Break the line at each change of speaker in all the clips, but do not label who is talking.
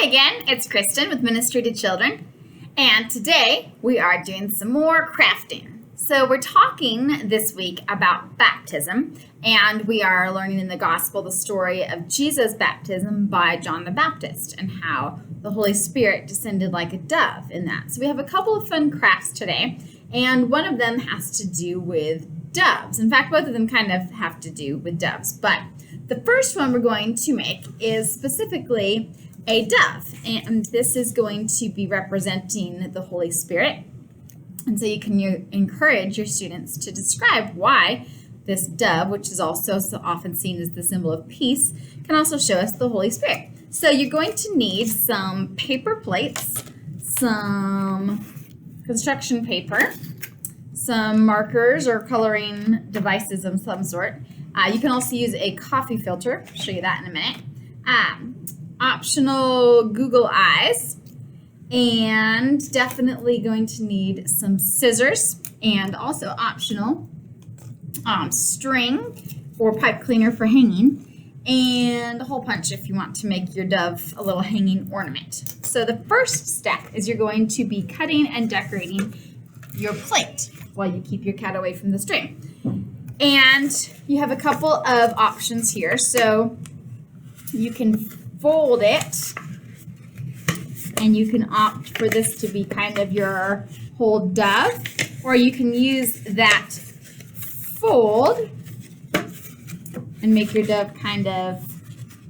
Hi again, it's Kristen with Ministry to Children, and today we are doing some more crafting. So we're talking this week about baptism, and we are learning in the gospel the story of Jesus' baptism by John the Baptist and how the Holy Spirit descended like a dove in that. So we have a couple of fun crafts today, and one of them has to do with doves. In fact, both of them kind of have to do with doves, but the first one we're going to make is specifically a dove, and this is going to be representing the Holy Spirit. And so you can encourage your students to describe why this dove, which is also so often seen as the symbol of peace, can also show us the Holy Spirit. So you're going to need some paper plates, some construction paper, some markers or coloring devices of some sort. You can also use a coffee filter. I'll show you that in a minute. Optional Google eyes, and definitely going to need some scissors, and also optional string or pipe cleaner for hanging, and a hole punch if you want to make your dove a little hanging ornament. So the first step is you're going to be cutting and decorating your plate while you keep your cat away from the string. And you have a couple of options here. So you can fold it, and you can opt for this to be kind of your whole dove, or you can use that fold and make your dove kind of,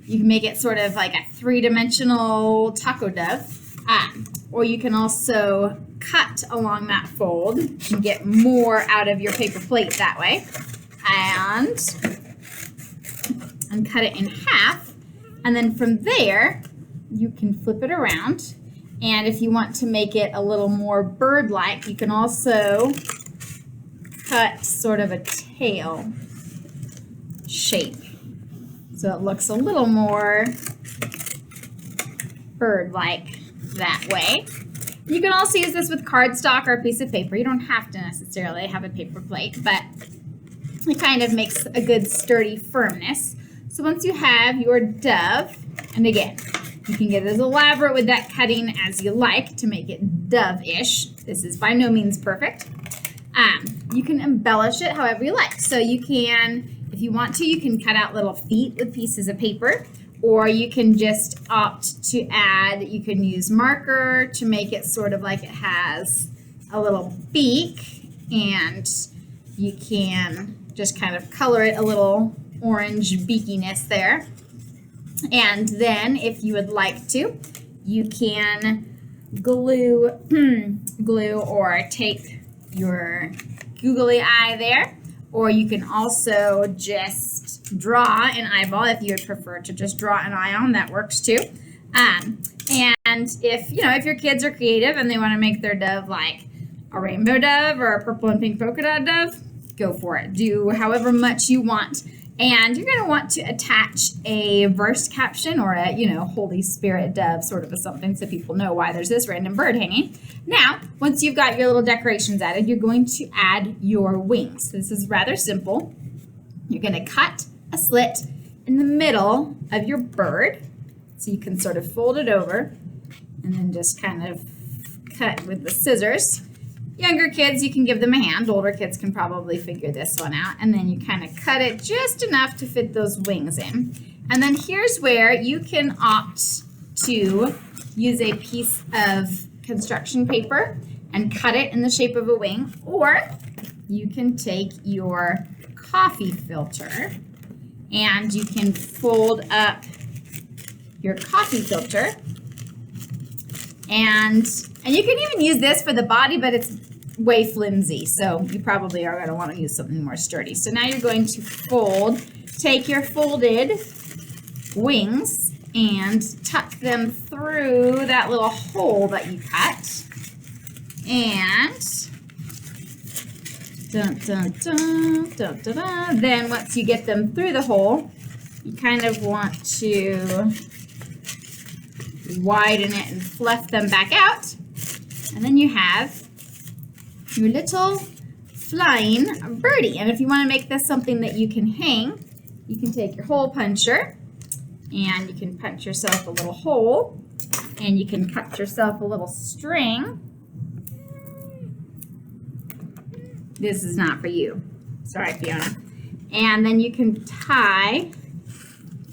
you can make it sort of like a three-dimensional taco dove, or you can also cut along that fold and get more out of your paper plate that way, and cut it in half. And then from there, you can flip it around. And if you want to make it a little more bird-like, you can also cut sort of a tail shape. So it looks a little more bird-like that way. You can also use this with cardstock or a piece of paper. You don't have to necessarily have a paper plate, but it kind of makes a good sturdy firmness. So once you have your dove, and again, you can get as elaborate with that cutting as you like to make it dove-ish. This is by no means perfect. You can embellish it however you like. So you can, if you want to, you can cut out little feet with pieces of paper, or you can just opt to add, you can use marker to make it sort of like it has a little beak, and you can just kind of color it a little orange beakiness there. And then if you would like to, you can glue or take your googly eye there, or you can also just draw an eyeball if you would prefer to just draw an eye on, that works too. And if your kids are creative and they want to make their dove like a rainbow dove or a purple and pink polka dot dove, go for it. Do however much you want. And you're going to want to attach a verse caption or a, Holy Spirit dove sort of a something so people know why there's this random bird hanging. Now, once you've got your little decorations added, you're going to add your wings. This is rather simple. You're going to cut a slit in the middle of your bird. So you can sort of fold it over and then just kind of cut with the scissors. Younger kids, you can give them a hand. Older kids can probably figure this one out. And then you kind of cut it just enough to fit those wings in. And then here's where you can opt to use a piece of construction paper and cut it in the shape of a wing. Or you can take your coffee filter and you can fold up your coffee filter. And you can even use this for the body, but it's way flimsy, so you probably are going to want to use something more sturdy. So now you're going to take your folded wings and tuck them through that little hole that you cut. And then once you get them through the hole, you kind of want to widen it and fluff them back out. And then you have your little flying birdie. And if you want to make this something that you can hang, you can take your hole puncher and you can punch yourself a little hole And you can cut yourself a little string. This is not for you. Sorry, Fiona. And then you can tie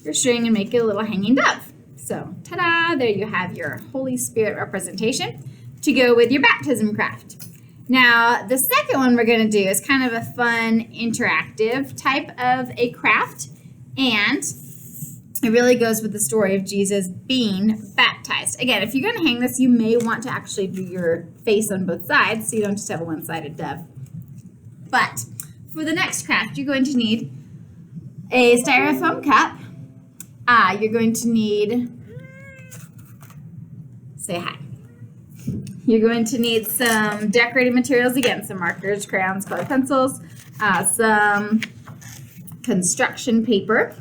your string and make it a little hanging dove. So, ta-da, there you have your Holy Spirit representation to go with your baptism craft. Now, the second one we're going to do is kind of a fun, interactive type of a craft, and it really goes with the story of Jesus being baptized. Again, if you're going to hang this, you may want to actually do your face on both sides, so you don't just have a one-sided dove. But for the next craft, you're going to need a styrofoam cup. You're going to need, say hi. You're going to need some decorating materials, again, some markers, crayons, colored pencils, some construction paper,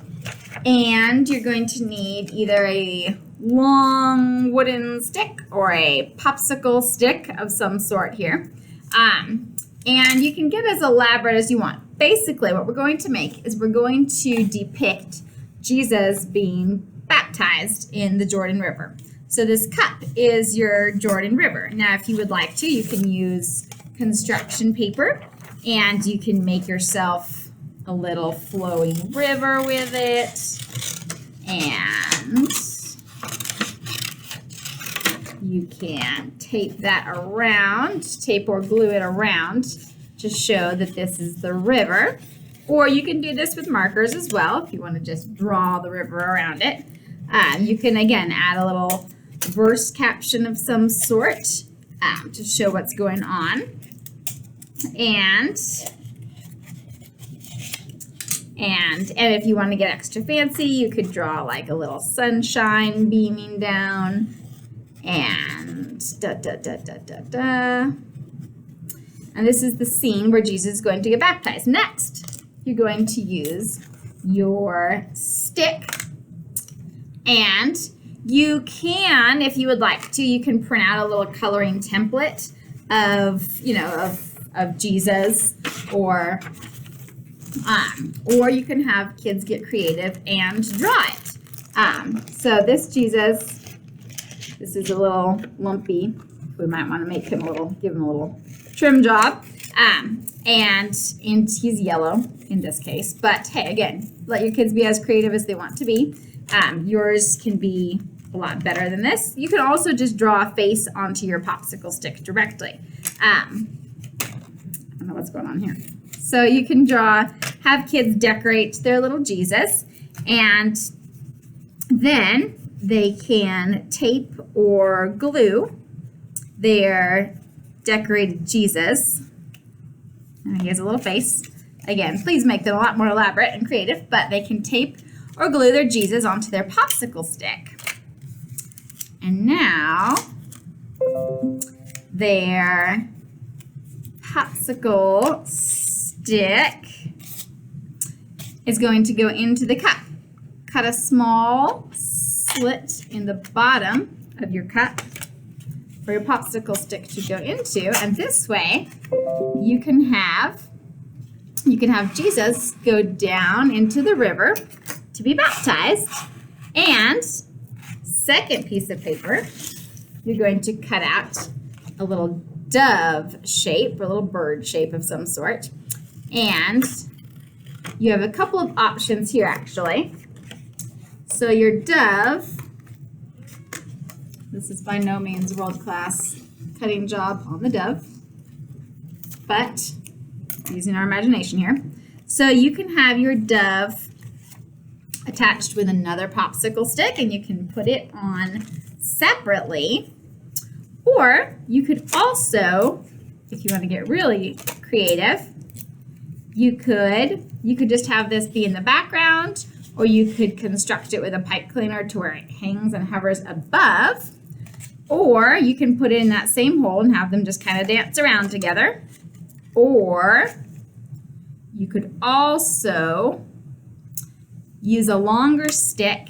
and you're going to need either a long wooden stick or a popsicle stick of some sort here. And you can get as elaborate as you want. Basically, what we're going to make is we're going to depict Jesus being baptized in the Jordan River. So this cup is your Jordan River. Now, if you would like to, you can use construction paper and you can make yourself a little flowing river with it. And you can tape that around, tape or glue it around to show that this is the river. Or you can do this with markers as well if you want to just draw the river around it. You can, again, add a little verse caption of some sort to show what's going on. And if you want to get extra fancy, you could draw like a little sunshine beaming down. And And this is the scene where Jesus is going to get baptized. Next, you're going to use your stick. And you can, if you would like to, you can print out a little coloring template of Jesus, or you can have kids get creative and draw it. So this Jesus, this is a little lumpy. We might want to give him a little trim job. And he's yellow in this case. But hey, again, let your kids be as creative as they want to be. Yours can be a lot better than this. You can also just draw a face onto your popsicle stick directly. I don't know what's going on here. So you can have kids decorate their little Jesus, and then they can tape or glue their decorated Jesus. And he has a little face. Again, please make them a lot more elaborate and creative, but they can tape or glue their Jesus onto their popsicle stick. And now their popsicle stick is going to go into the cup. Cut a small slit in the bottom of your cup for your popsicle stick to go into, and this way you can have Jesus go down into the river to be baptized. And second piece of paper, you're going to cut out a little dove shape, or a little bird shape of some sort. And you have a couple of options here, actually. So your dove, this is by no means world-class cutting job on the dove, but using our imagination here. So you can have your dove attached with another popsicle stick, and you can put it on separately. Or you could also, if you want to get really creative, you could just have this be in the background, or you could construct it with a pipe cleaner to where it hangs and hovers above. Or you can put it in that same hole and have them just kind of dance around together. Or you could also use a longer stick,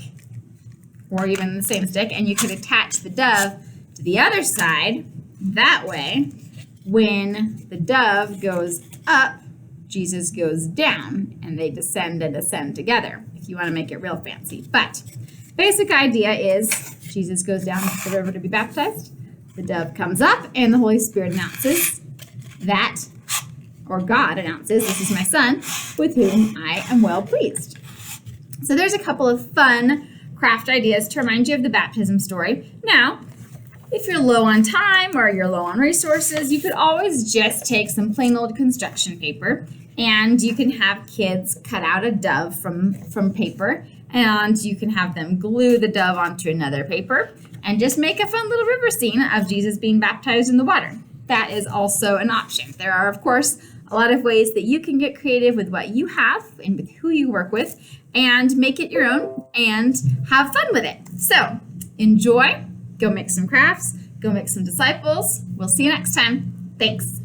or even the same stick, and you could attach the dove to the other side. That way, when the dove goes up, Jesus goes down, and they descend and ascend together, if you want to make it real fancy. But basic idea is Jesus goes down the river to be baptized. The dove comes up, and the Holy Spirit announces that, or God announces, this is my son, with whom I am well pleased. So there's a couple of fun craft ideas to remind you of the baptism story. Now, if you're low on time or you're low on resources, you could always just take some plain old construction paper, and you can have kids cut out a dove from paper, and you can have them glue the dove onto another paper and just make a fun little river scene of Jesus being baptized in the water. That is also an option. There are, of course, a lot of ways that you can get creative with what you have and with who you work with and make it your own and have fun with it. So enjoy, go make some crafts, go make some disciples. We'll see you next time. Thanks.